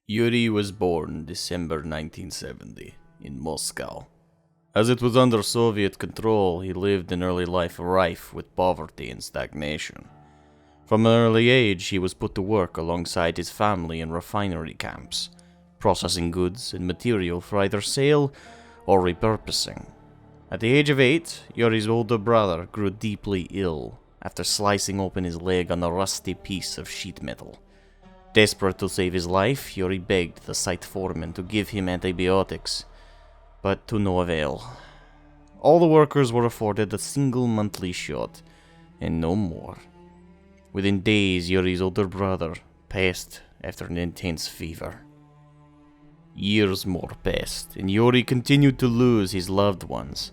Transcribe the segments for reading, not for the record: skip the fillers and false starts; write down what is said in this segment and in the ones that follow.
Yuri was born December 1970 in Moscow. As it was under Soviet control, he lived an early life rife with poverty and stagnation. From an early age, he was put to work alongside his family in refinery camps, processing goods and material for either sale or repurposing. At the age of 8, Yuri's older brother grew deeply ill after slicing open his leg on a rusty piece of sheet metal. Desperate to save his life, Yuri begged the site foreman to give him antibiotics, but to no avail. All the workers were afforded a single monthly shot, and no more. Within days, Yuri's older brother passed after an intense fever. Years more passed, and Yuri continued to lose his loved ones.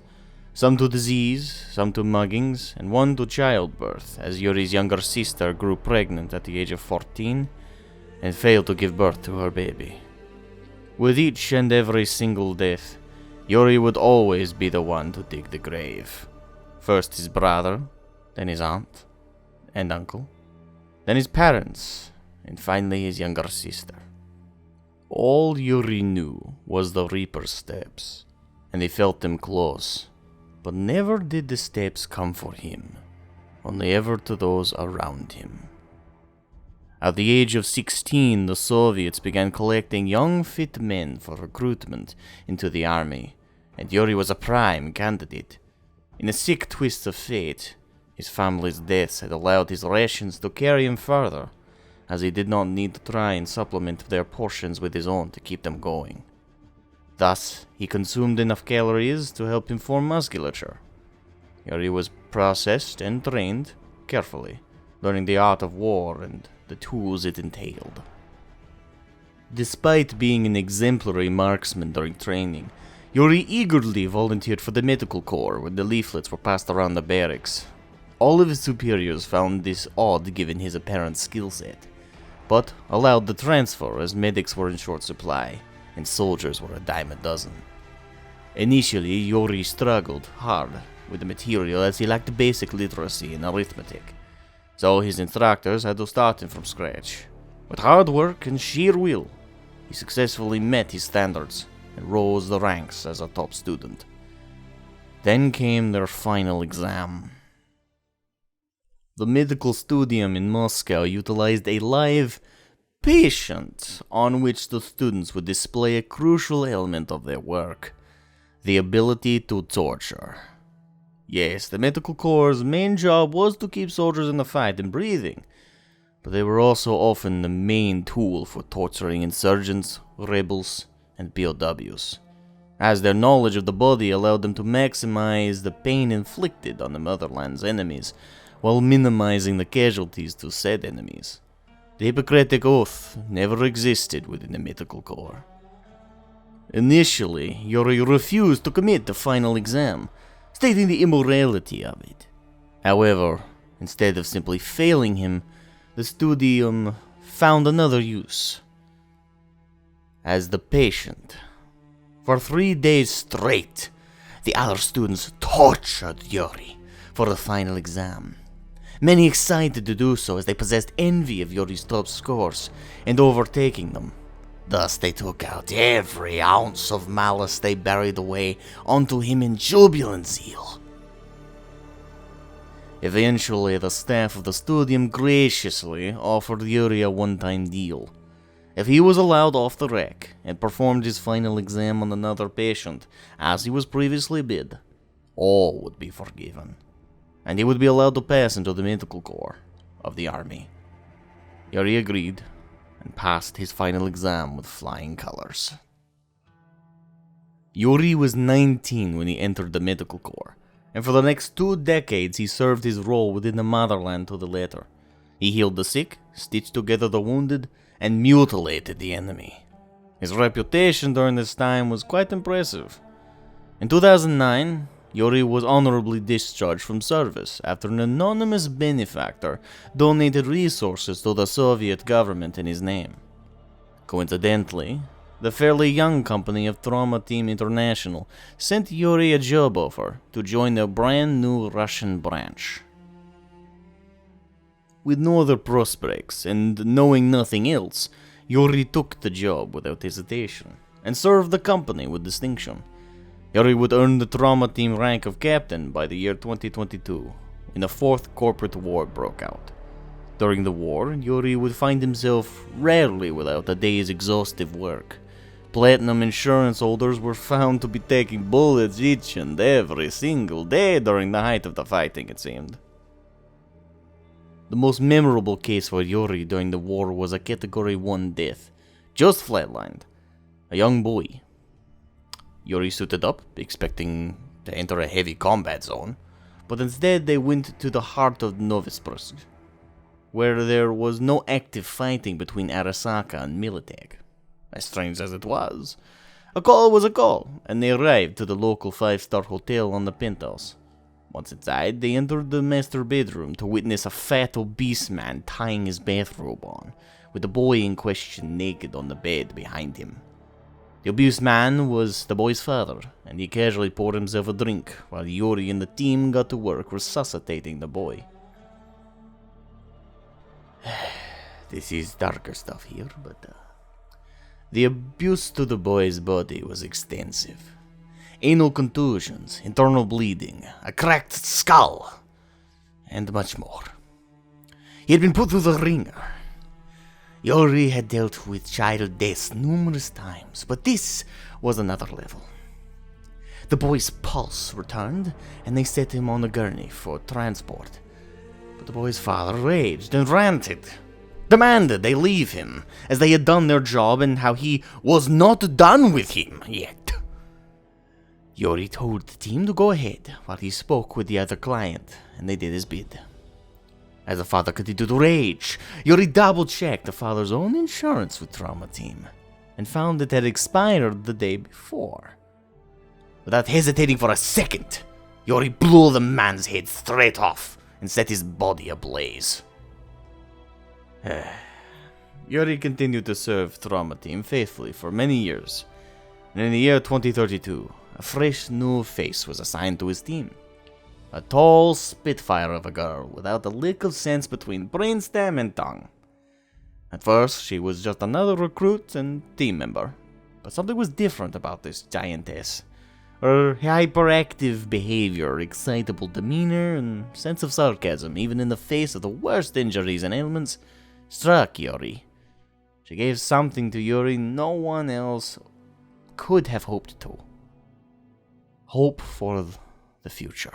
Some to disease, some to muggings, and one to childbirth, as Yuri's younger sister grew pregnant at the age of 14 and failed to give birth to her baby. With each and every single death, Yuri would always be the one to dig the grave. First his brother, then his aunt and uncle, then his parents, and finally his younger sister. All Yuri knew was the Reaper's steps, and he felt them close, but never did the steps come for him, only ever to those around him. At the age of 16, the Soviets began collecting young, fit men for recruitment into the army, and Yuri was a prime candidate. In a sick twist of fate, his family's deaths had allowed his rations to carry him further, as he did not need to try and supplement their portions with his own to keep them going. Thus, he consumed enough calories to help him form musculature. Yuri was processed and trained carefully, learning the art of war and the tools it entailed. Despite being an exemplary marksman during training, Yuri eagerly volunteered for the medical corps when the leaflets were passed around the barracks. All of his superiors found this odd given his apparent skill set, but allowed the transfer as medics were in short supply and soldiers were a dime a dozen. Initially, Yuri struggled hard with the material as he lacked basic literacy in arithmetic, so his instructors had to start him from scratch. With hard work and sheer will, he successfully met his standards and rose the ranks as a top student. Then came their final exam. The medical studium in Moscow utilized a live patient on which the students would display a crucial element of their work: the ability to torture. Yes, the medical corps' main job was to keep soldiers in the fight and breathing, but they were also often the main tool for torturing insurgents, rebels, and POWs, as their knowledge of the body allowed them to maximize the pain inflicted on the motherland's enemies, while minimizing the casualties to said enemies. The Hippocratic Oath never existed within the medical corps. Initially, Yuri refused to commit the final exam, stating the immorality of it. However, instead of simply failing him, the studium found another use. As the patient. For 3 days straight, the other students tortured Yuri for the final exam. Many excited to do so as they possessed envy of Yuri's top scores and overtaking them. Thus they took out every ounce of malice they buried away onto him in jubilant zeal. Eventually, the staff of the studium graciously offered Yuri a one-time deal. If he was allowed off the rack and performed his final exam on another patient, as he was previously bid, all would be forgiven, and he would be allowed to pass into the medical corps of the army. Yuri agreed and passed his final exam with flying colors. Yuri was 19 when he entered the medical corps, and for the next 2 decades he served his role within the motherland to the letter. He healed the sick, stitched together the wounded, and mutilated the enemy. His reputation during this time was quite impressive. In 2009, Yuri was honorably discharged from service after an anonymous benefactor donated resources to the Soviet government in his name. Coincidentally, the fairly young company of Trauma Team International sent Yuri a job offer to join their brand new Russian branch. With no other prospects and knowing nothing else, Yuri took the job without hesitation, and served the company with distinction. Yuri would earn the trauma team rank of captain by the year 2022, when the Fourth Corporate War broke out. During the war, Yuri would find himself rarely without a day's exhaustive work. Platinum insurance holders were found to be taking bullets each and every single day during the height of the fighting, it seemed. The most memorable case for Yuri during the war was a Category 1 death, just flatlined. A young boy. Yuri suited up, expecting to enter a heavy combat zone, but instead they went to the heart of Novosibirsk, where there was no active fighting between Arasaka and Militech. As strange as it was, a call was a call, and they arrived to the local 5-star hotel on the penthouse. Once inside, they entered the master bedroom to witness a fat, obese man tying his bathrobe on, with the boy in question naked on the bed behind him. The obese man was the boy's father, and he casually poured himself a drink, while Yuri and the team got to work resuscitating the boy. This is darker stuff here, but the abuse to the boy's body was extensive. Anal contusions, internal bleeding, a cracked skull, and much more. He had been put through the ringer. Yuri had dealt with child deaths numerous times, but this was another level. The boy's pulse returned, and they set him on a gurney for transport. But the boy's father raged and ranted, demanded they leave him, as they had done their job and how he was not done with him yet. Yuri told the team to go ahead while he spoke with the other client, and they did as bid. As the father continued to rage, Yuri double-checked the father's own insurance with Trauma Team, and found it had expired the day before. Without hesitating for a second, Yuri blew the man's head straight off and set his body ablaze. Yuri continued to serve Trauma Team faithfully for many years, and in the year 2032, a fresh new face was assigned to his team. A tall spitfire of a girl without a lick of sense between brainstem and tongue. At first, she was just another recruit and team member, but something was different about this giantess. Her hyperactive behavior, excitable demeanor, and sense of sarcasm, even in the face of the worst injuries and ailments, struck Yuri. She gave something to Yuri no one else could have hoped to. Hope for the future.